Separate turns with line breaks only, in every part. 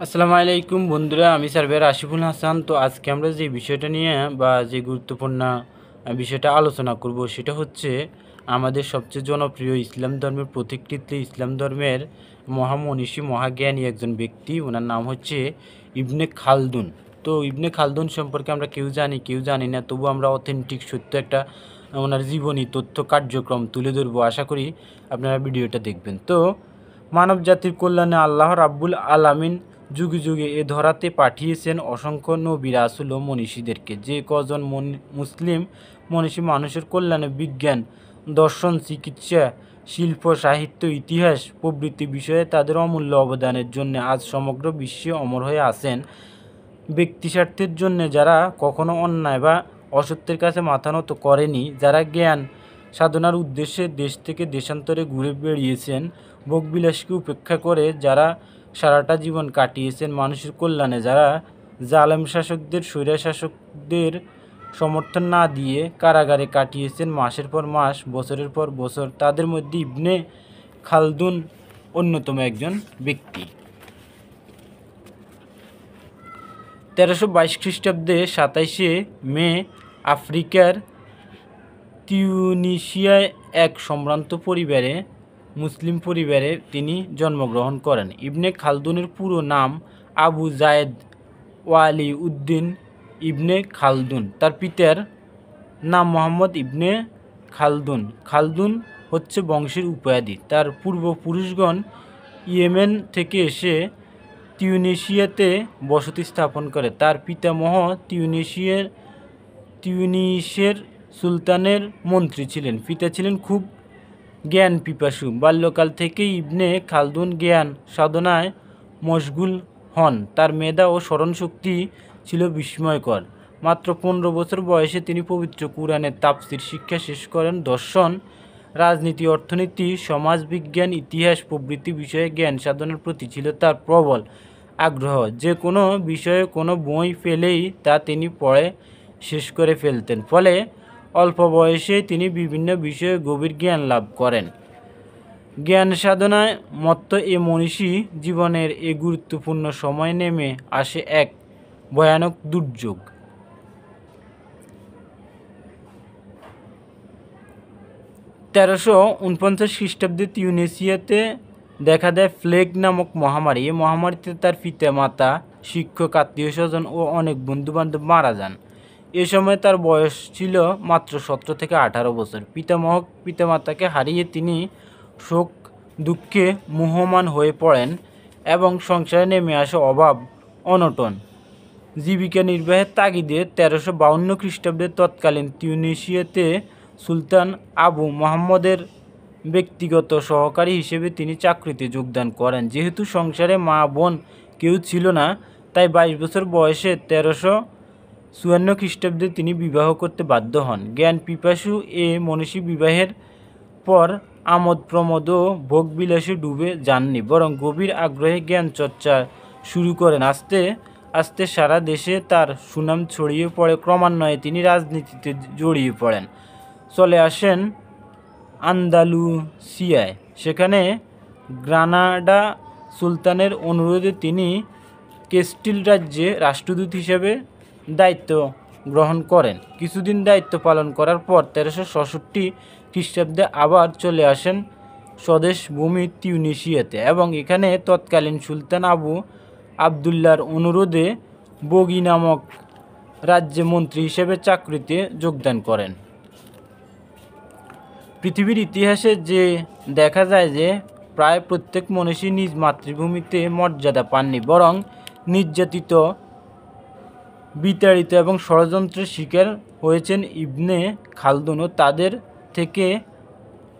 আসসালামু আলাইকুম বন্ধুরা, আমি সার্ভেয়ার আশিফুল হাসান। তো আজকে আমরা যে বিষয়টা নিয়ে বা যে গুরুত্বপূর্ণ বিষয়টা আলোচনা করব সেটা হচ্ছে আমাদের সবচেয়ে জনপ্রিয় ইসলাম ধর্মের প্রতিকৃত ইসলাম ধর্মের মহামনীষী মহাজ্ঞানী একজন ব্যক্তি, ওনার নাম হচ্ছে ইবনে খালদুন। তো ইবনে খালদুন সম্পর্কে আমরা কেউ জানি না, তবু আমরা অথেন্টিক সত্য একটা ওনার জীবনী তথ্য কার্যক্রম তুলে ধরবো। আশা করি আপনারা ভিডিওটা দেখবেন। তো মানব জাতির কল্যাণে আল্লাহ রাব্বুল আলামিন যুগে যুগে এ ধরাতে পাঠিয়েছেন অসংখ্য নবী রাসূল ও মনীষীদেরকে। যে কজন মুসলিম মনীষী মানুষের কল্যাণে বিজ্ঞান, দর্শন, চিকিৎসা, শিল্প, সাহিত্য, ইতিহাস প্রভৃতি বিষয়ে তাদের অমূল্য অবদানের জন্য আজ সমগ্র বিশ্বে অমর হয়ে আছেন। ব্যক্তিস্বার্থের জন্য যারা কখনো অন্যায় বা অসত্যের কাছে মাথা নত করেনি, যারা জ্ঞান সাধনার উদ্দেশ্যে দেশ থেকে দেশান্তরে ঘুরে বেড়িয়েছেন, ভোগবিলাসকে উপেক্ষা করে যারা সারাটা জীবন কাটিয়েছেন মানুষের কল্যাণে, যারা জালেম শাসকদের, স্বৈরা শাসকদের সমর্থন না দিয়ে কারাগারে কাটিয়েছেন মাসের পর মাস, বছরের পর বছর, তাদের মধ্যে ইবনে খালদুন অন্যতম একজন ব্যক্তি। 1322 খ্রিস্টাব্দে 27শে মে আফ্রিকার তিউনিসিয়ায় এক সম্ভ্রান্ত পরিবারে, মুসলিম পরিবারে তিনি জন্মগ্রহণ করেন। ইবনে খালদুনের পুরো নাম আবু জায়েদ ওয়ালি উদ্দিন ইবনে খালদুন। তার পিতার নাম মোহাম্মদ ইবনে খালদুন। খালদুন হচ্ছে বংশের উপাধি। তার পূর্বপুরুষগণ ইয়েমেন থেকে এসে তিউনিসিয়াতে বসতি স্থাপন করে। তার পিতামহ তিউনিসের সুলতানের মন্ত্রী ছিলেন। পিতা ছিলেন খুব জ্ঞান পিপাসু। বাল্যকাল থেকেই ইবনে খালদুন জ্ঞান সাধনায় মশগুল হন। তার মেধা ও স্মরণশক্তি ছিল বিস্ময়কর। মাত্র 15 বছর বয়সে তিনি পবিত্র কুরআনের তাফসির শিক্ষা শেষ করেন। দর্শন, রাজনীতি, অর্থনীতি, সমাজবিজ্ঞান, ইতিহাস প্রভৃতি বিষয়ে জ্ঞান সাধনার প্রতি ছিল তার প্রবল আগ্রহ। যে কোনো বিষয়ে কোনো বই পেলেই তা তিনি পড়ে শেষ করে ফেলতেন। ফলে অল্প বয়সে তিনি বিভিন্ন বিষয়ে গভীর জ্ঞান লাভ করেন। জ্ঞান সাধনায় মত্ত এ মনীষী জীবনের এ গুরুত্বপূর্ণ সময় নেমে আসে এক ভয়ানক দুর্যোগ। 1349 খ্রিস্টাব্দে তিউনিসিয়াতে দেখা দেয় প্লেগ নামক মহামারী। এই মহামারীতে তার পিতা, মাতা, শিক্ষক, আত্মীয় স্বজন ও অনেক বন্ধুবান্ধব মারা যান। এ সময় তার বয়স ছিল মাত্র 17 থেকে 18 বছর। পিতামাতাকে হারিয়ে তিনি শোক দুঃখে মুহ্যমান হয়ে পড়েন এবং সংসারে নেমে আসে অভাব অনটন। জীবিকা নির্বাহের তাগিদে 1352 খ্রিস্টাব্দে তৎকালীন তিউনিসিয়াতে সুলতান আবু মোহাম্মদের ব্যক্তিগত সহকারী হিসেবে তিনি চাকরিতে যোগদান করেন। যেহেতু সংসারে মা বোন কেউ ছিল না, তাই 22 বছর বয়সে 1354 খ্রিস্টাব্দে তিনি বিবাহ করতে বাধ্য হন। জ্ঞান পিপাসু এ মনীষী বিবাহের পর আমোদ প্রমোদ ও ভোগবিলাসে ডুবে যাননি, বরং গভীর আগ্রহে জ্ঞান চর্চা শুরু করেন। আস্তে আস্তে সারা দেশে তার সুনাম ছড়িয়ে পড়ে। ক্রমান্বয়ে তিনি রাজনীতিতে জড়িয়ে পড়েন। চলে আসেন আন্দালুসিয়ায়। সেখানে গ্রানাডা সুলতানের অনুরোধে তিনি কেস্টিল রাজ্যে রাষ্ট্রদূত হিসেবে দায়িত্ব গ্রহণ করেন। কিছুদিন দায়িত্ব পালন করার পর 1366 খ্রিস্টাব্দে আবার চলে আসেন স্বদেশ ভূমি তিউনিসিয়াতে এবং এখানে তৎকালীন সুলতান আবু আবদুল্লাহর অনুরোধে বগি নামক রাজ্যে মন্ত্রী হিসেবে চাকরিতে যোগদান করেন। পৃথিবীর ইতিহাসে যে দেখা যায় যে প্রায় প্রত্যেক মনীষী নিজ মাতৃভূমিতে মর্যাদা পাননি, বরং নির্যাতিত, বিতাড়িত এবং ষড়যন্ত্রের শিকার হয়েছেন। ইবনে খালদুনও তাদের থেকে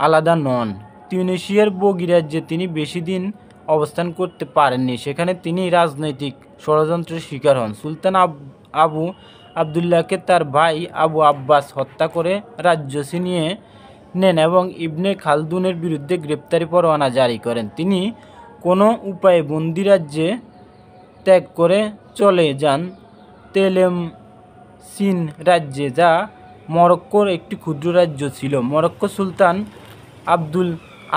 আলাদা নন। তিউনিসিয়ার বগি রাজ্যে তিনি বেশি দিন অবস্থান করতে পারেননি। সেখানে তিনি রাজনৈতিক ষড়যন্ত্রের শিকার হন। সুলতান আবু আবদুল্লাহকে তার ভাই আবু আব্বাস হত্যা করে রাজ্য ছিনিয়ে নেন এবং ইবনে খালদুনের বিরুদ্ধে গ্রেপ্তারি পরোয়ানা জারি করেন। তিনি কোনো উপায়ে বন্দি রাজ্যে ত্যাগ করে চলে যান তেলেমসিন রাজ্যে, যা মরক্কোর একটি ক্ষুদ্র রাজ্য ছিল। মরক্কো সুলতান আব্দুল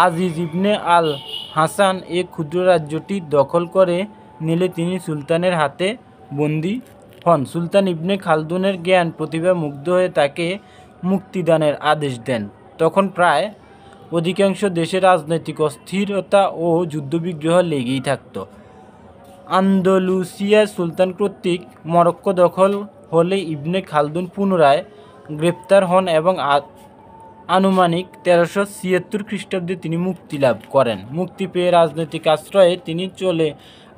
আজিজ ইবনে আল হাসান এ ক্ষুদ্র রাজ্যটি দখল করে নিলে তিনি সুলতানের হাতে বন্দী হন। সুলতান ইবনে খালদুনের জ্ঞান প্রতিভা মুগ্ধ হয়ে তাকে মুক্তিদানের আদেশ দেন। তখন প্রায় অধিকাংশ দেশে রাজনৈতিক অস্থিরতা ও যুদ্ধবিগ্রহ লেগেই থাকত। আন্দালুসিয়ার সুলতান কর্তৃক মরক্কো দখল হলে ইবনে খালদুন পুনরায় গ্রেপ্তার হন এবং আনুমানিক 1376 খ্রিস্টাব্দে তিনি মুক্তি লাভ করেন। মুক্তি পেয়ে রাজনৈতিক আশ্রয়ে তিনি চলে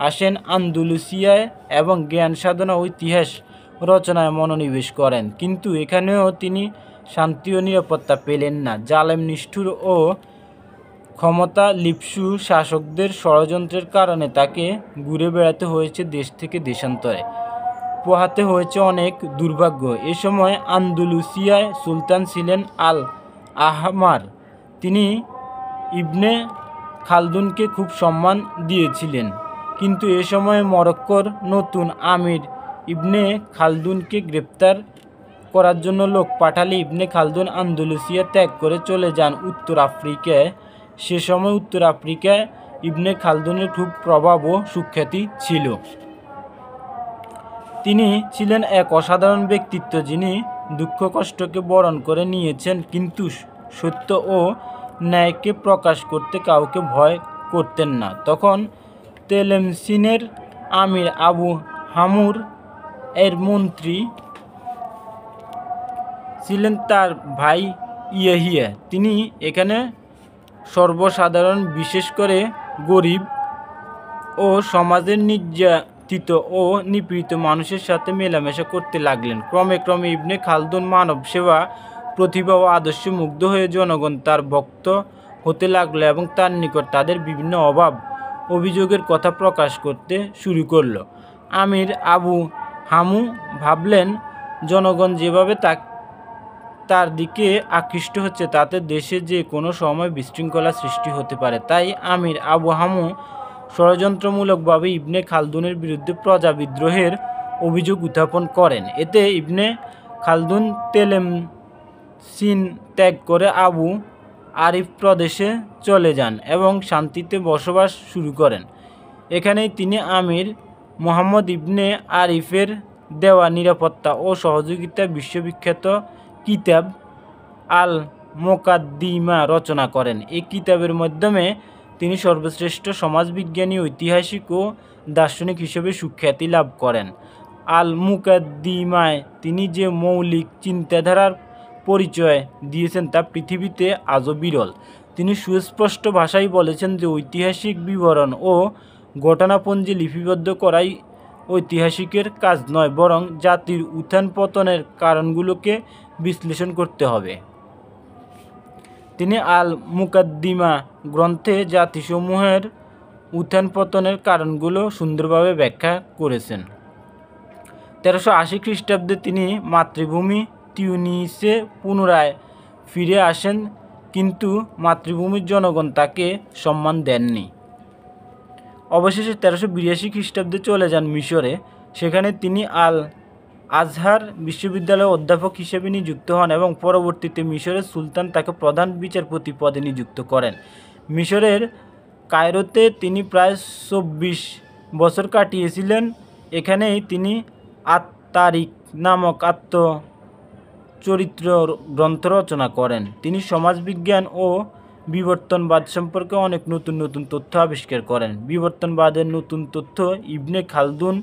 আসেন আন্দালুসিয়ায় এবং জ্ঞান সাধনা ও ইতিহাস রচনায় মনোনিবেশ করেন। কিন্তু এখানেও তিনি শান্তি ও নিরাপত্তা পেলেন না। জালেম, নিষ্ঠুর ও ক্ষমতা লিপ্সু শাসকদের ষড়যন্ত্রের কারণে তাকে ঘুরে বেড়াতে হয়েছে দেশ থেকে দেশান্তরে, পোহাতে হয়েছে অনেক দুর্ভাগ্য। এ সময় আন্দালুসিয়ায় সুলতান ছিলেন আল আহমার। তিনি ইবনে খালদুনকে খুব সম্মান দিয়েছিলেন, কিন্তু এ সময় মরক্কোর নতুন আমির ইবনে খালদুনকে গ্রেপ্তার করার জন্য লোক পাঠালে ইবনে খালদুন আন্দালুসিয়া ত্যাগ করে চলে যান উত্তর আফ্রিকায়। সে সময় উত্তর আফ্রিকায় ইবনে খালদুনের খুব প্রভাব ও সুখ্যাতি ছিল। তিনি ছিলেন এক অসাধারণ ব্যক্তিত্ব, যিনি দুঃখ কষ্টকে বরণ করে নিয়েছেন, কিন্তু সত্য ও ন্যায়কে প্রকাশ করতে কাউকে ভয় করতেন না। তখন তেলেমসিনের আমির আবু হামুর এর মন্ত্রী ছিলেন তার ভাই ইয়াহিয়া। তিনি এখানে সর্বসাধারণ, বিশেষ করে গরিব ও সমাজের নির্যাতিত ও নিপীড়িত মানুষের সাথে মেলামেশা করতে লাগলেন। ক্রমে ক্রমে ইবনে খালদুন মানব সেবা, প্রতিভা ও আদর্শে মুগ্ধ হয়ে জনগণ তার ভক্ত হতে লাগলো এবং তার নিকট তাদের বিভিন্ন অভাব অভিযোগের কথা প্রকাশ করতে শুরু করল। আমির আবু হামু ভাবলেন, জনগণ যেভাবে তার দিকে আকৃষ্ট হচ্ছে তাতে দেশে যে কোনো সময় বিশৃঙ্খলা সৃষ্টি হতে পারে। তাই আমির আবু হামু ষড়যন্ত্রমূলকভাবে ইবনে খালদুনের বিরুদ্ধে প্রজা বিদ্রোহের অভিযোগ উত্থাপন করেন। এতে ইবনে খালদুন তেলেমসিন ত্যাগ করে আবু আরিফ প্রদেশে চলে যান এবং শান্তিতে বসবাস শুরু করেন। এখানেই তিনি আমির মুহাম্মদ ইবনে আরিফের দেওয়া নিরাপত্তা ও সহযোগিতা বিশ্ববিখ্যাত কিতাব আল মোকাদ্দিমা রচনা করেন। এই কিতাবের মাধ্যমে তিনি সর্বশ্রেষ্ঠ সমাজবিজ্ঞানী, ঐতিহাসিক ও দার্শনিক হিসেবে সুখ্যাতি লাভ করেন। আল মুকাদ্দিমায় তিনি যে মৌলিক চিন্তাধারার পরিচয় দিয়েছেন তা পৃথিবীতে আজও বিরল। তিনি সুস্পষ্ট ভাষায় বলেছেন যে ঐতিহাসিক বিবরণ ও ঘটনাপঞ্জি লিপিবদ্ধ করাই ঐতিহাসিকের কাজ নয়, বরং জাতির উত্থান পতনের কারণগুলোকে বিশ্লেষণ করতে হবে। তিনি আল মুকাদ্দিমা গ্রন্থে জাতিসমূহের উত্থান পতনের কারণগুলো সুন্দরভাবে ব্যাখ্যা করেছেন। 1380 খ্রিস্টাব্দে তিনি মাতৃভূমি তিউনিসে পুনরায় ফিরে আসেন, কিন্তু মাতৃভূমির জনগণ তাকে সম্মান দেননি। অবশেষে 1382 খ্রিস্টাব্দে চলে যান মিশরে। সেখানে তিনি আল আজহার বিশ্ববিদ্যালয়ের অধ্যাপক হিসেবে নিযুক্ত হন এবং পরবর্তীতে মিশরের সুলতান তাকে প্রধান বিচারপতি পদে নিযুক্ত করেন। মিশরের কায়রোতে তিনি প্রায় 24 বছর কাটিয়েছিলেন। এখানেই তিনি আত-তারিক নামক আত্মচরিত্র গ্রন্থ রচনা করেন। তিনি সমাজবিজ্ঞান ও বিবর্তনবাদ সম্পর্কে অনেক নতুন নতুন তথ্য আবিষ্কার করেন। বিবর্তনবাদের নতুন তথ্য ইবনে খালদুন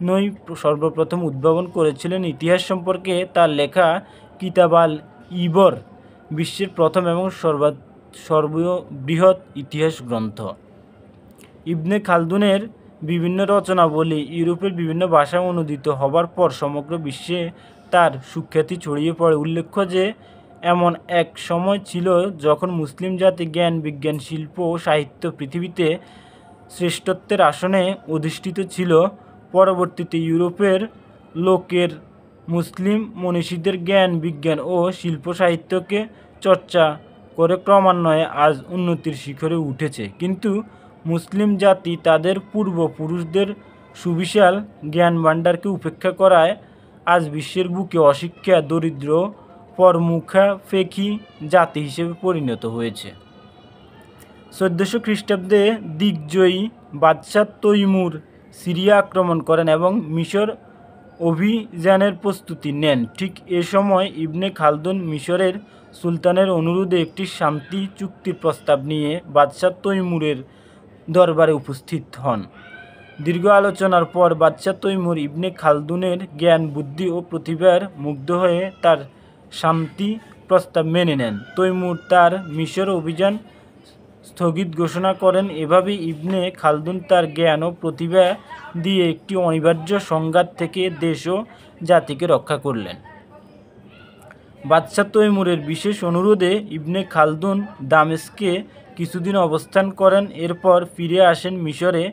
নই সর্বপ্রথম উদ্ভাবন করেছিলেন। ইতিহাস সম্পর্কে তার লেখা কিতাব আল ইবর বিশ্বের প্রথম এবং সর্ববৃহৎ ইতিহাস গ্রন্থ। ইবনে খালদুনের বিভিন্ন রচনাবলী ইউরোপের বিভিন্ন ভাষায় অনুদিত হবার পর সমগ্র বিশ্বে তার সুখ্যাতি ছড়িয়ে পড়ে। উল্লেখ্য যে এমন এক সময় ছিল যখন মুসলিম জাতি জ্ঞান, বিজ্ঞান, শিল্প ও সাহিত্য পৃথিবীতে শ্রেষ্ঠত্বের আসনে অধিষ্ঠিত ছিল। পরবর্তীতে ইউরোপের লোকের মুসলিম মনীষীদের জ্ঞান, বিজ্ঞান ও শিল্প সাহিত্যকে চর্চা করে ক্রমান্বয়ে আজ উন্নতির শিখরে উঠেছে। কিন্তু মুসলিম জাতি তাদের পূর্বপুরুষদের সুবিশাল জ্ঞানভাণ্ডারকে উপেক্ষা করায় আজ বিশ্বের বুকে অশিক্ষা, দরিদ্র, পরমুখাপেক্ষী জাতি হিসেবে পরিণত হয়েছে। 1400 খ্রিস্টাব্দে দিগ্বিজয়ী বাদশাহ তৈমুর সিরিয়া আক্রমণ করেন এবং মিশর অভিযানের প্রস্তুতি নেন। ঠিক এ সময় ইবনে খালদুন মিশরের সুলতানের অনুরোধে একটি শান্তি চুক্তির প্রস্তাব নিয়ে বাদশাহ তৈমুরের দরবারে উপস্থিত হন। দীর্ঘ আলোচনার পর বাদশাহ তৈমুর ইবনে খালদুনের জ্ঞান, বুদ্ধি ও প্রতিভার মুগ্ধ হয়ে তার শান্তি প্রস্তাব মেনে নেন। তৈমুর তার মিশর অভিযান স্থগিত ঘোষণা করেন। এভাবেই ইবনে খালদুন তার জ্ঞান ও প্রতিভা দিয়ে একটি অনিবার্য সংঘাত থেকে দেশ ও জাতিকে রক্ষা করলেন। বাদশাহ তৈমুরের বিশেষ অনুরোধে ইবনে খালদুন দামেস্কে কিছুদিন অবস্থান করেন। এরপর ফিরে আসেন মিশরে।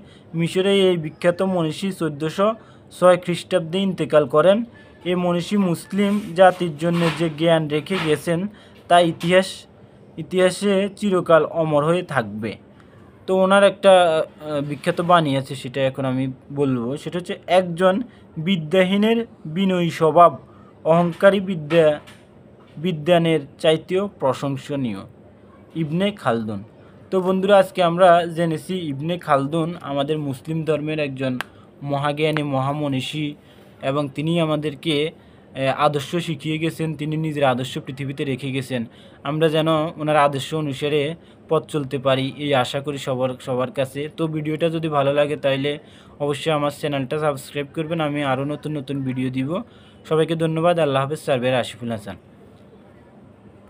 মিশরে এই বিখ্যাত মনীষী 1406 খ্রিস্টাব্দে ইন্তেকাল করেন। এই মনীষী মুসলিম জাতির জন্য যে জ্ঞান রেখে গেছেন তা ইতিহাসে চিরকাল অমর হয়ে থাকবে। তো ওনার একটা বিখ্যাত বাণী আছে, সেটা এখন আমি বলবো। সেটা হচ্ছে, একজন বিদ্যাহীনের বিনয়ী স্বভাব অহংকারী বিদ্বানের চাইতেও প্রশংসনীয়। ইবনে খালদুন। তো বন্ধুরা, আজকে আমরা জেনেছি ইবনে খালদুন আমাদের মুসলিম ধর্মের একজন মহাজ্ঞানী, মহামনীষী, এবং তিনি আমাদেরকে আদর্শ শিখিয়ে গেছেন। তিনি নিজের আদর্শ পৃথিবীতে রেখে গেছেন। আমরা যেন ওনার আদর্শ অনুসারে পথ চলতে পারি, এই আশা করি সবার কাছে। তো ভিডিওটা যদি ভালো লাগে তাহলে অবশ্যই আমার চ্যানেলটা সাবস্ক্রাইব করবেন। আমি আরও নতুন নতুন ভিডিও দিব। সবাইকে ধন্যবাদ। আল্লাহ হাফেজ। সার্ভেয়ার আশিফুল হাসান।